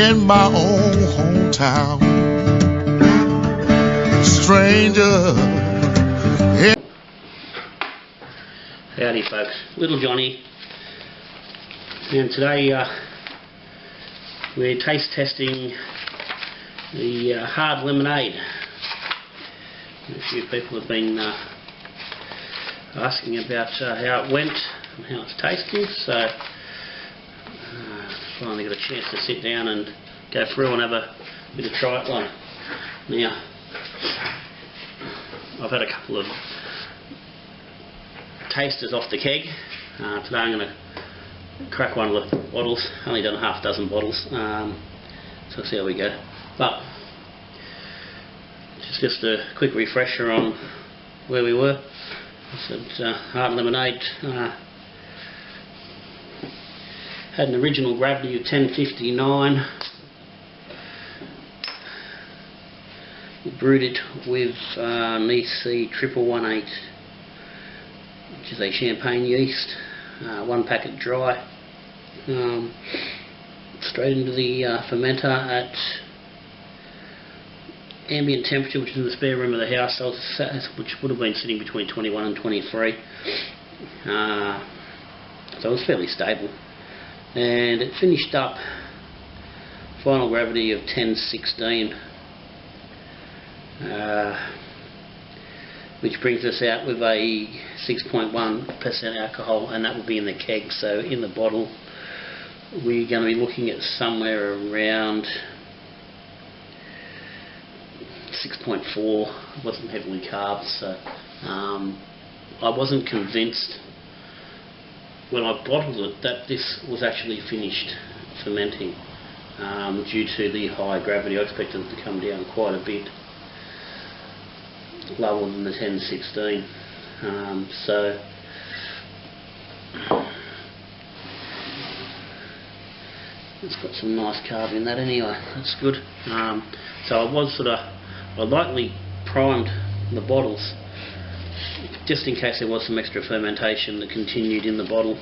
in my own hometown. Stranger. Howdy folks, Little Johnny, and today we're taste testing the hard lemonade. A few people have been asking about how it went and how it's tasting, so finally got a chance to sit down and go through and have a bit of triathlon. Now, I've had a couple of tasters off the keg. Today I'm going to crack one of the bottles. Only done half a dozen bottles, so we'll see how we go. But just a quick refresher on where we were. It's hard lemonade. Had an original gravity of 1059. We brewed it with an EC 1118, which is a champagne yeast. One packet dry. Straight into the fermenter at ambient temperature, which is in the spare room of the house, which would have been sitting between 21 and 23. So it was fairly stable. And it finished up final gravity of 1016, which brings us out with a 6.1% alcohol, and that will be in the keg. So in the bottle we're going to be looking at somewhere around 6.4. It wasn't heavily carved, so I wasn't convinced when I bottled it that this was actually finished fermenting, due to the high gravity. I expected it to come down quite a bit lower than the 1016. So it's got some nice carb in that anyway, that's good. So I lightly primed the bottles just in case there was some extra fermentation that continued in the bottle.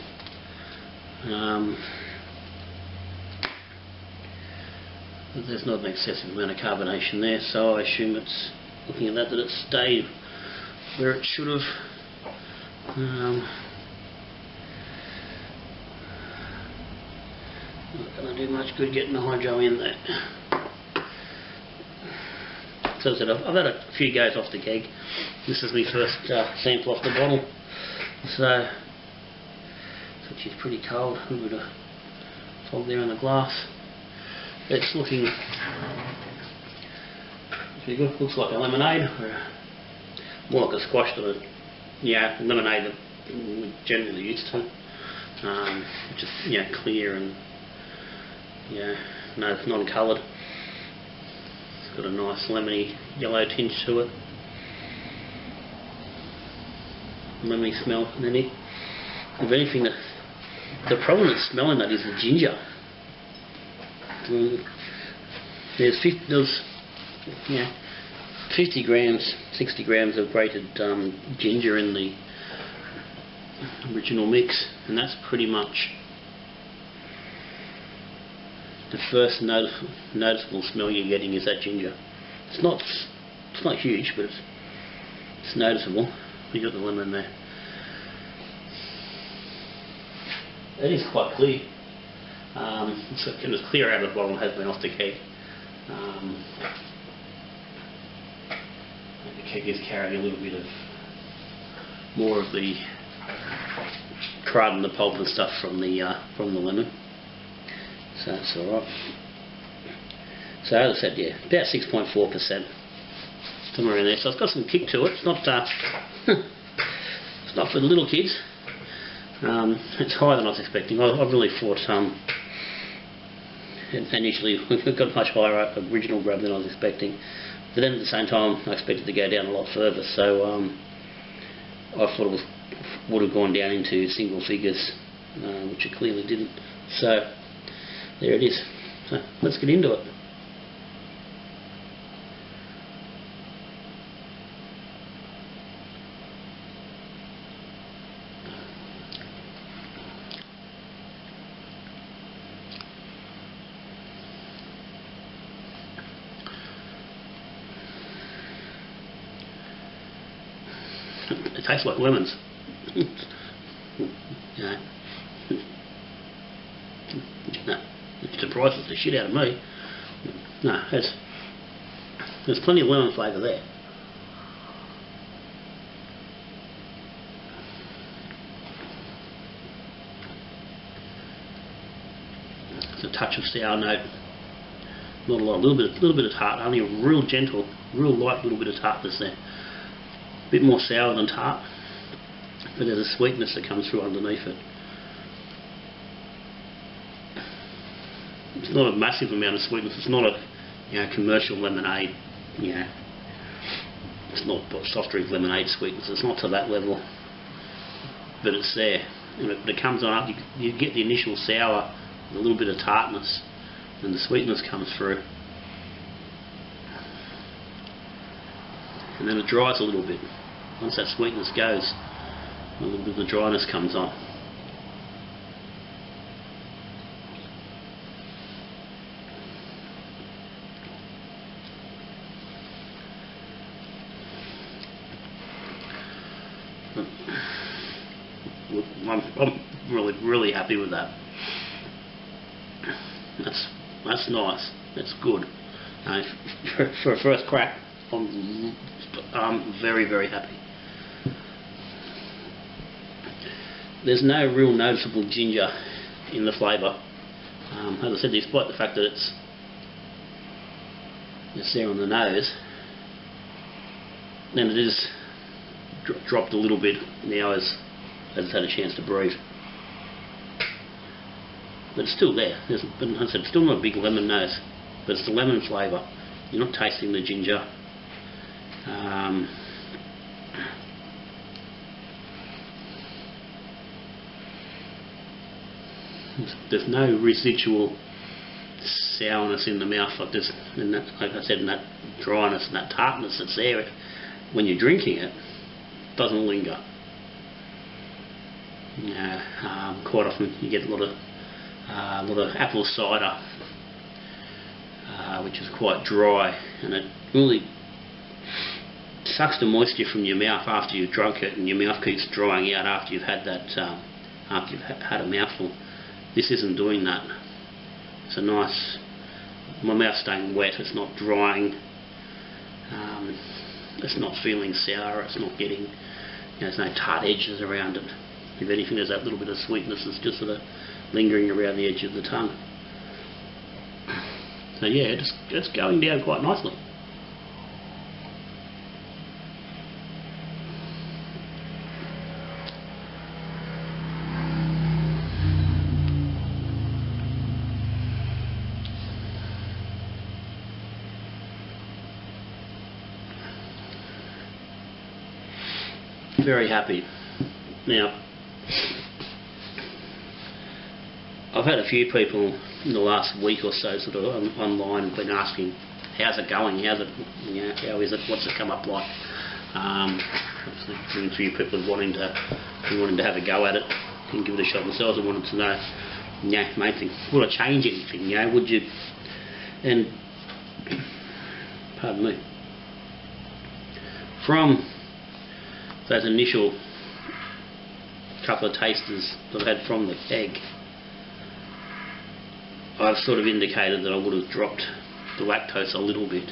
But there's not an excessive amount of carbonation there, so I assume it's, looking at that it stayed where it should have. Not going to do much good getting the hydro in there. So as I said, I've had a few goes off the keg. This is my first sample off the bottle, so she's pretty cold. A little bit of fog there in the glass. It's looking pretty good. Looks like a lemonade, or more like a squash than a lemonade that we're generally used to, which is clear and non-coloured. It's got a nice lemony yellow tinge to it. Lemony smell. And then if anything, the prominent smell in that is the ginger. There's 50 grams, 60 grams of grated ginger in the original mix, and that's pretty much the first noticeable smell you're getting is that ginger. It's not huge, but it's noticeable. You got the lemon there. It is quite clear. It was clear out of the bottle, has been off the keg. The keg is carrying a little bit of more of the crud and the pulp and stuff from the lemon. So that's alright. So as I said, about 6.4%, somewhere in there. So it's got some kick to it. It's not it's not for the little kids. It's higher than I was expecting. I really thought initially we got much higher original grab than I was expecting. But then at the same time I expected to go down a lot further. So I thought it would have gone down into single figures, which it clearly didn't. So there it is. So let's get into it. They taste like lemons. Yeah. No, it surprises the shit out of me. No, there's plenty of lemon flavour there. There's a touch of sour note. Not a lot, a little bit of tart, only a real gentle, real light little bit of tartness there. A bit more sour than tart, but there's a sweetness that comes through underneath it. It's not a massive amount of sweetness. It's not a commercial lemonade. It's not soft drink lemonade sweetness. It's not to that level, but it's there. And it comes on up. You get the initial sour, a little bit of tartness, and the sweetness comes through, and then it dries a little bit. Once that sweetness goes, a little bit of the dryness comes on. I'm really happy with that. That's nice. That's good. For a first crack, I'm very happy. There's no real noticeable ginger in the flavour. As I said, despite the fact that it's there on the nose, then it is dropped a little bit now as it's had a chance to breathe. But it's still there. But as I said, it's still not a big lemon nose, but it's the lemon flavour. You're not tasting the ginger. There's no residual sourness in the mouth like this, and that, like I said, and that dryness and that tartness that's there when you're drinking it doesn't linger. Quite often you get a lot of apple cider, which is quite dry, and it really sucks the moisture from your mouth after you've drunk it, and your mouth keeps drying out after you've had that, after you've had a mouthful. This isn't doing that. It's a nice. My mouth's staying wet. It's not drying. It's not feeling sour. It's not getting. There's no tart edges around it. If anything, there's that little bit of sweetness that's just sort of lingering around the edge of the tongue. So yeah, it's going down quite nicely. Very happy. Now, I've had a few people in the last week or so sort of online been asking, how's it going? How's it? How is it? What's it come up like? Obviously, a few people wanting to have a go at it, and give it a shot themselves. I wanted to know, main thing, would I change anything? Would you? And pardon me. From those initial couple of tasters that I've had from the keg, I've sort of indicated that I would have dropped the lactose a little bit.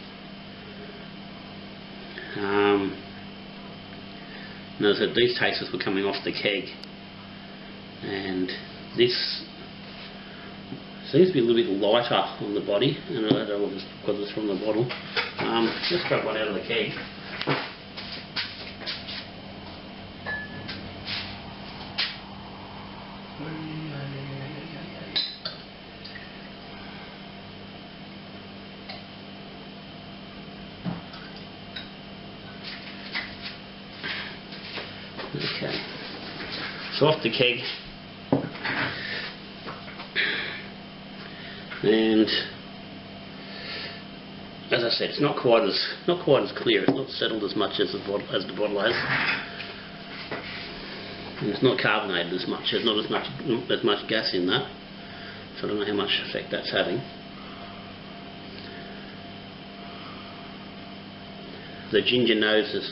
And as I said, these tasters were coming off the keg, and this seems to be a little bit lighter on the body, and I don't know if it's because it's from the bottle. Let's grab one out of the keg. Okay, so off the keg, and as I said, it's not quite as clear. It's not settled as much as the bottle has, and it's not carbonated as much. There's not as much gas in that, so I don't know how much effect that's having. The ginger nose is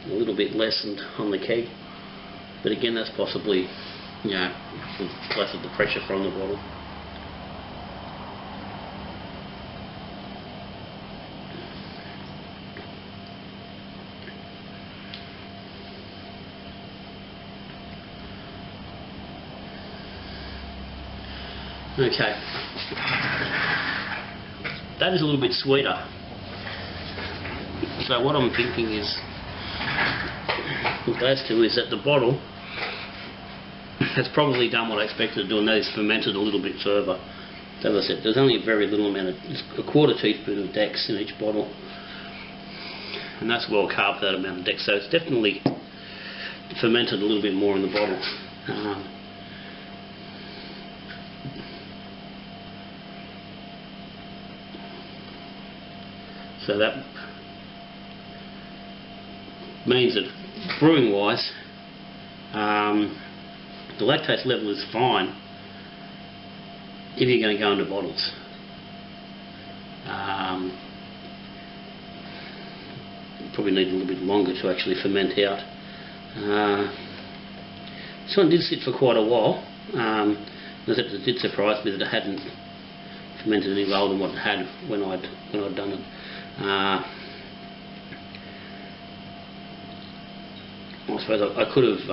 a little bit lessened on the keg, but again that's possibly, you know, less of the pressure from the bottle. Okay, that is a little bit sweeter. So what I'm thinking is, with those two, is that the bottle has probably done what I expected to do, and that is fermented a little bit further. As I said, there's only a very little amount of, a quarter teaspoon of Dex in each bottle, and that's well carved, that amount of Dex. So it's definitely fermented a little bit more in the bottle. So that means that brewing wise, the lactase level is fine if you're going to go into bottles. Probably need a little bit longer to actually ferment out. This one did sit for quite a while. It did surprise me that it hadn't fermented any lower than what it had when I'd done it. I suppose I could have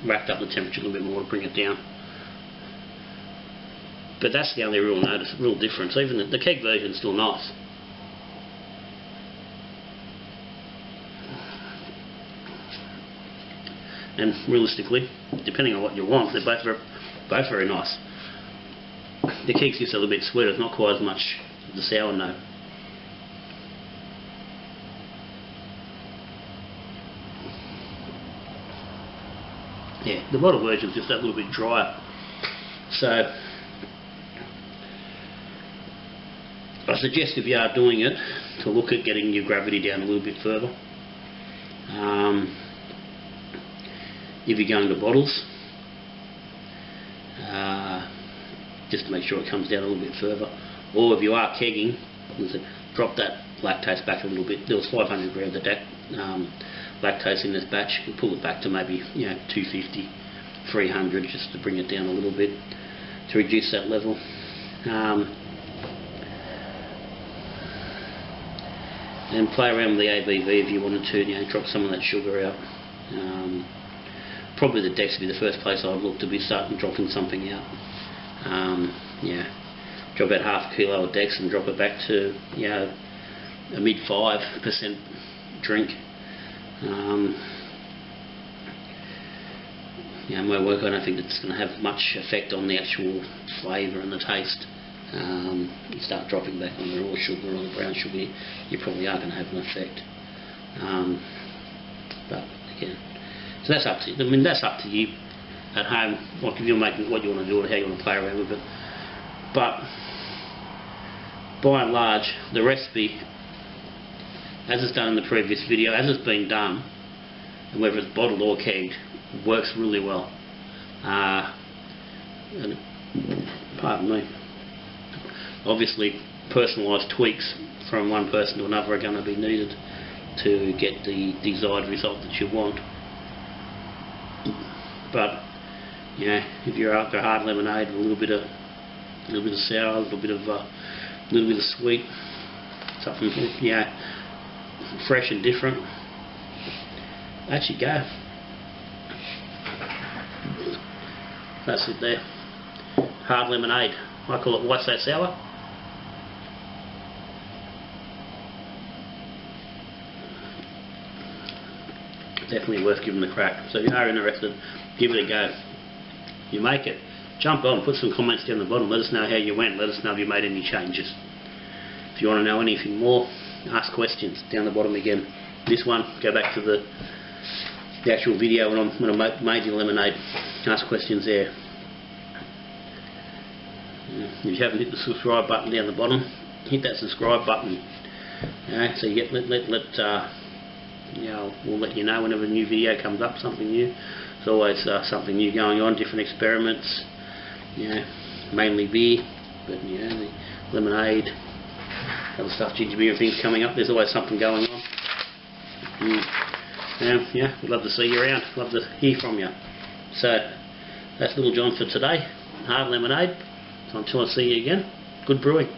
racked up the temperature a little bit more to bring it down, but that's the only real difference. Even the keg version is still nice. And realistically, depending on what you want, they're both very nice. The keg's just a little bit sweeter, it's not quite as much of the sour note. Yeah, the bottle version is just that little bit drier. So I suggest, if you are doing it, to look at getting your gravity down a little bit further. If you're going to bottles, just to make sure it comes down a little bit further. Or if you are kegging, drop that lactase back a little bit. There was 500 grams of lactase in this batch. You pull it back to maybe 250, 300, just to bring it down a little bit to reduce that level. And play around with the ABV if you wanted to. Drop some of that sugar out. Probably the Dex would be the first place I'd look to be starting dropping something out. Drop about half a kilo of Dex and drop it back to a mid 5% drink. My work, I don't think it's going to have much effect on the actual flavour and the taste. You start dropping back on the raw sugar or the brown sugar, you probably are going to have an effect. But again, so that's up to you. I mean, that's up to you at home. What you make, what you want to do, or how you want to play around with it. But by and large, the recipe, as it's done in the previous video, as it's been done, and whether it's bottled or kegged, works really well. And, pardon me. Obviously, personalised tweaks from one person to another are going to be needed to get the desired result that you want. But if you're after hard lemonade with a little bit of sour, a little bit of sweet, something fresh and different, that should go. That's it there. Hard lemonade. I call it Why So Sour. Definitely worth giving a crack. So if you are interested, give it a go. You make it, jump on, put some comments down the bottom, let us know how you went, let us know if you made any changes. If you want to know anything more, ask questions down the bottom again. This one, go back to the actual video when I made the lemonade, ask questions there. If you haven't hit the subscribe button down the bottom, hit that subscribe button. So you get we'll let you know whenever a new video comes up, something new. There's always something new going on, different experiments. Mainly beer, but the lemonade, other stuff, ginger beer, things coming up. There's always something going on. Yeah, we'd love to see you around. Love to hear from you. So that's Little John for today. Hard lemonade. So until I see you again, good brewing.